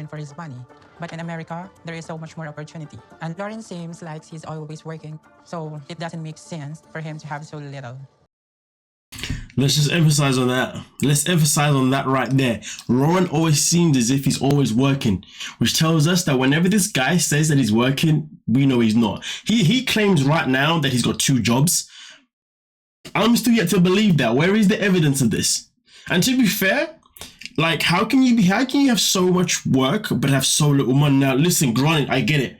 for his money. But in America, there is so much more opportunity. And Loren seems like he's always working, so it doesn't make sense for him to have so little. Let's just emphasize on that. Let's emphasize on that right there. Loren always seems as if he's always working, which tells us that whenever this guy says that he's working, we know he's not. He claims right now that he's got 2 jobs. I'm still yet to believe that. Where is the evidence of this? And to be fair, like, how can you have so much work but have so little money? Now, listen, granted, I get it.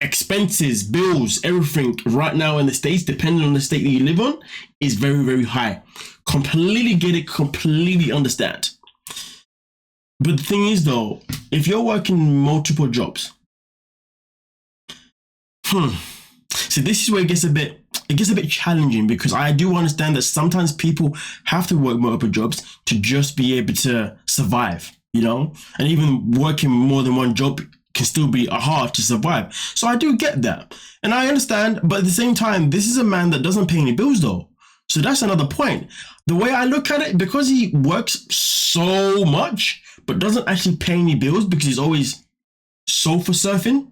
Expenses, bills, everything right now in the States, depending on the state that you live on, is very, very high. Completely get it, completely understand. But the thing is though, if you're working multiple jobs, so this is where it gets a bit challenging, because I do understand that sometimes people have to work multiple jobs to just be able to survive, you know, and even working more than one job can still be hard to survive. So I do get that, and I understand, but at the same time, this is a man that doesn't pay any bills though. So that's another point. The way I look at it, because he works so much but doesn't actually pay any bills because he's always sofa surfing,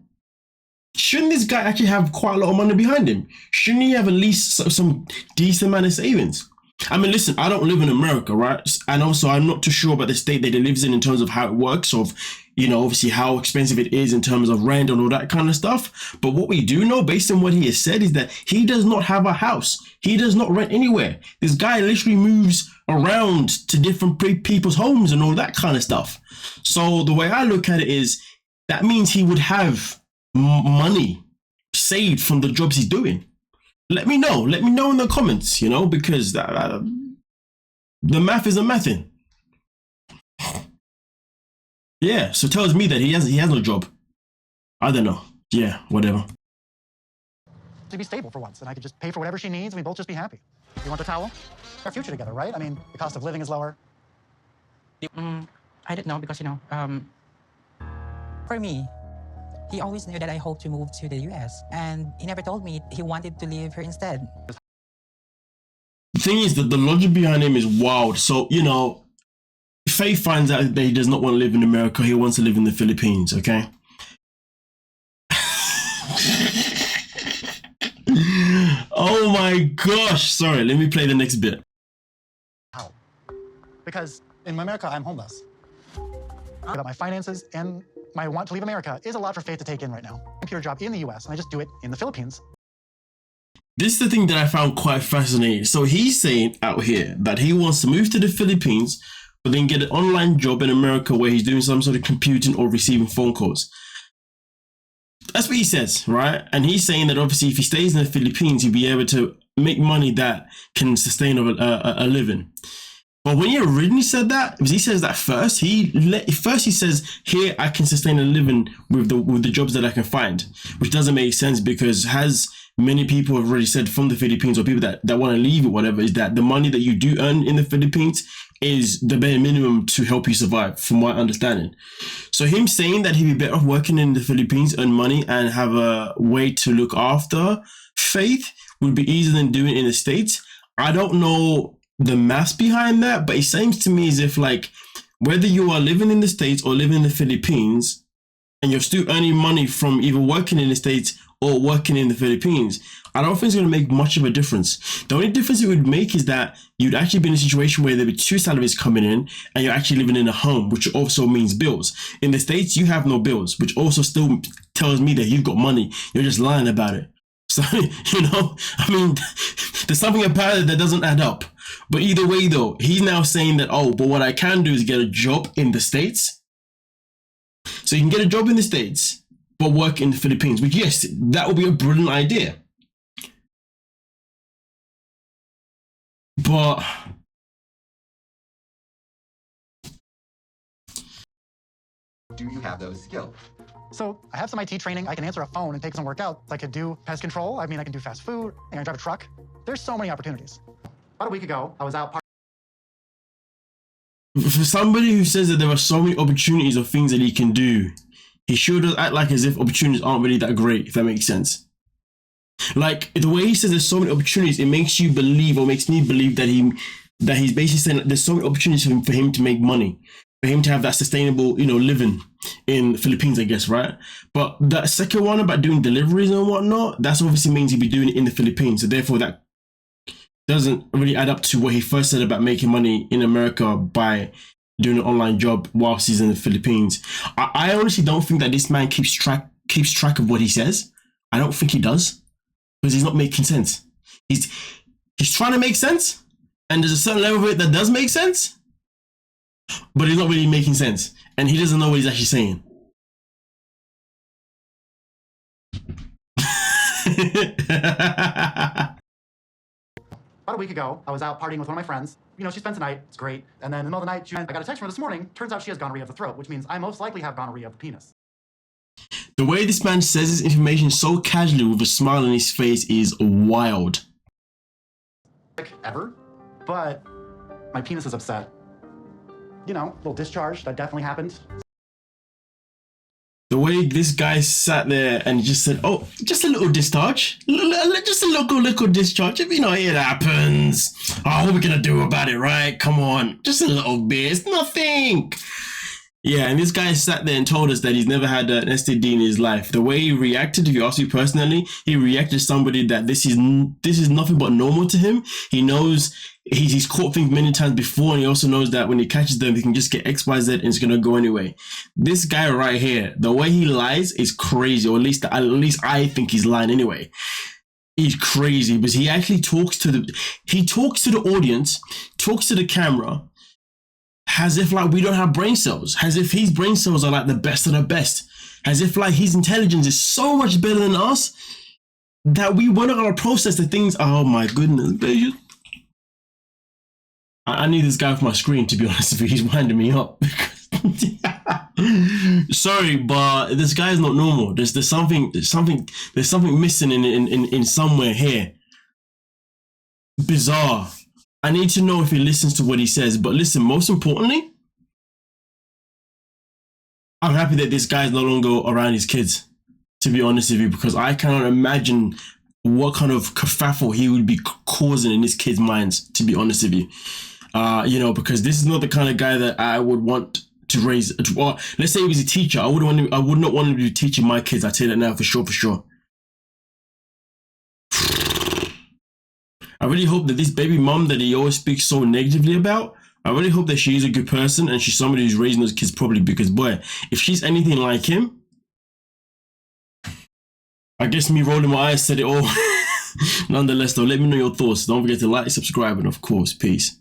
shouldn't this guy actually have quite a lot of money behind him? Shouldn't he have at least some decent amount of savings? I mean, listen, I don't live in America, right? And also I'm not too sure about the state that he lives in terms of how it works, of, you know, obviously how expensive it is in terms of rent and all that kind of stuff. But what we do know, based on what he has said, is that he does not have a house. He does not rent anywhere. This guy literally moves around to different people's homes and all that kind of stuff. So the way I look at it is, that means he would have money saved from the jobs he's doing. Let me know in the comments, you know, because the math is a mathin'. Yeah, so tells me that he has no job. I don't know. Yeah, whatever. To be stable for once, and I could just pay for whatever she needs, and we both just be happy. You want the towel? Our future together, right? I mean, the cost of living is lower. I don't know, because, you know, for me, he always knew that I hope to move to the US, and he never told me he wanted to leave her instead. The thing is that the logic behind him is wild. So, you know, Faye finds out that he does not want to live in America. He wants to live in the Philippines, okay? Oh my gosh. Sorry, let me play the next bit. How? Because in America, I'm homeless. About my finances and my want to leave America is a lot for Faith to take in right now. I'm pure job in the US, and I just do it in the Philippines. This is the thing that I found quite fascinating. So he's saying out here that he wants to move to the Philippines, but then get an online job in America where he's doing some sort of computing or receiving phone calls. That's what he says, right? And he's saying that obviously if he stays in the Philippines, he'll be able to make money that can sustain a living. But when he originally said that, because he says that first he says, here I can sustain a living with the jobs that I can find, which doesn't make sense, because has many people have already said from the Philippines, or people that want to leave or whatever, is that the money that you do earn in the Philippines is the bare minimum to help you survive, from my understanding. So him saying that he'd be better off working in the Philippines, earn money, and have a way to look after Faith would be easier than doing it in the States. I don't know the math behind that, but it seems to me as if, like, whether you are living in the States or living in the Philippines, and you're still earning money from either working in the States or working in the Philippines, I don't think it's going to make much of a difference. The only difference it would make is that you'd actually be in a situation where there'd be 2 salaries coming in, and you're actually living in a home, which also means bills. In the States, you have no bills, which also still tells me that you've got money. You're just lying about it. So, you know, I mean, there's something about it that doesn't add up. But either way, though, he's now saying that, oh, but what I can do is get a job in the States. So you can get a job in the States, but work in the Philippines, which, yes, that would be a brilliant idea. But do you have those skills? So I have some IT training. I can answer a phone and take some workouts. I could do pest control. I mean, I can do fast food. I can drive a truck. There's so many opportunities. About a week ago, I was out. For somebody who says that there are so many opportunities of things that he can do, he sure does act like as if opportunities aren't really that great, if that makes sense. Like, the way he says there's so many opportunities, it makes you believe, or makes me believe, that he's basically saying that there's so many opportunities for him to make money. for him to have that sustainable, you know, living in the Philippines, I guess, right? But that second one about doing deliveries and whatnot, that's obviously means he'd be doing it in the Philippines. So therefore that doesn't really add up to what he first said about making money in America by doing an online job whilst he's in the Philippines. I honestly don't think that this man keeps track of what he says. I don't think he does, because he's not making sense. He's trying to make sense, and there's a certain level of it that does make sense, but he's not really making sense, and he doesn't know what he's actually saying. About a week ago, I was out partying with one of my friends. You know, she spent the night, it's great. And then in the middle of the night, I got a text from her this morning. Turns out she has gonorrhea of the throat, which means I most likely have gonorrhea of the penis. The way this man says this information so casually with a smile on his face is wild. Ever, but my penis is upset. You know, a little discharge, that definitely happened. The way this guy sat there and just said, oh, just a little discharge, just a local discharge. If you know it happens, oh, what are we gonna do about it, right? Come on, just a little bit, it's nothing. Yeah, and this guy sat there and told us that he's never had an STD in his life. The way he reacted, if you ask me personally, he reacted to somebody that this is nothing but normal to him. He knows he's caught things many times before, and he also knows that when he catches them, he can just get X, Y, Z, and it's gonna go anyway. This guy right here, the way he lies is crazy, or at least I think he's lying anyway. He's crazy because he actually talks to the audience, talks to the camera, as if like we don't have brain cells, as if his brain cells are like the best of the best, as if like his intelligence is so much better than us that we weren't gonna process the things. Oh my goodness, baby. I need this guy off my screen, to be honest with you. He's winding me up. Sorry, but this guy is not normal. There's something missing in somewhere here. Bizarre. I need to know if he listens to what he says. But listen, most importantly, I'm happy that this guy is no longer around his kids, to be honest with you, because I cannot imagine what kind of kerfuffle he would be causing in his kids' minds, to be honest with you. You know, because this is not the kind of guy that I would want to raise. Well, let's say he was a teacher. I would not want him to be teaching my kids. I tell you that now for sure. I really hope that this baby mom that he always speaks so negatively about, I really hope that she is a good person and she's somebody who's raising those kids properly, because boy, if she's anything like him, I guess me rolling my eyes said it all. Nonetheless though, let me know your thoughts. Don't forget to like, subscribe, and of course, peace.